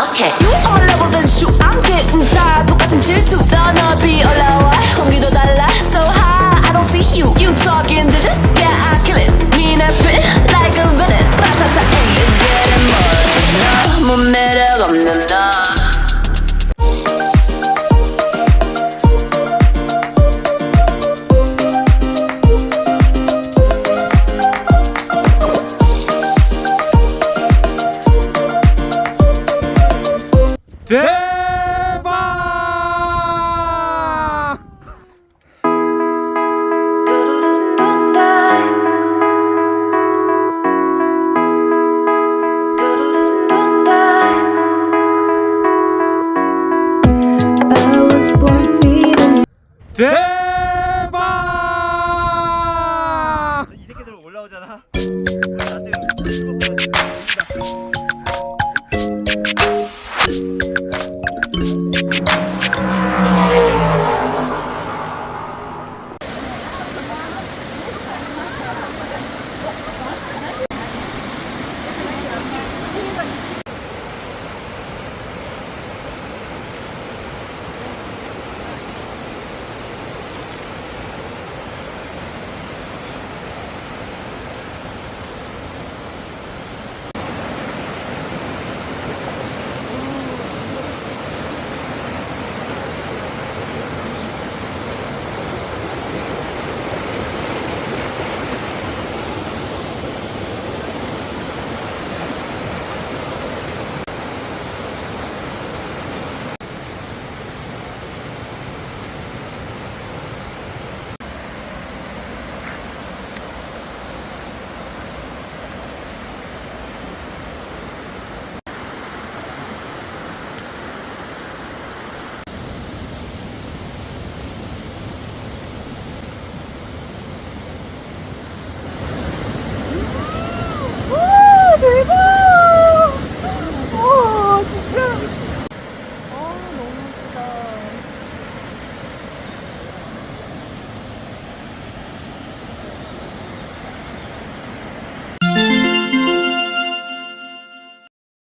okay. You on level then shoot. I'm getting tired. 똑같은 질투. 더 높이 올라와. 공기도 달라. So high. I don't see you. You talking digits. Yeah, I kill it. mean I spit like a villain. Ba-ta-ta, ayy. It's getting more than 너무 매력 없는 너. 대박! I was born feeding. 대박!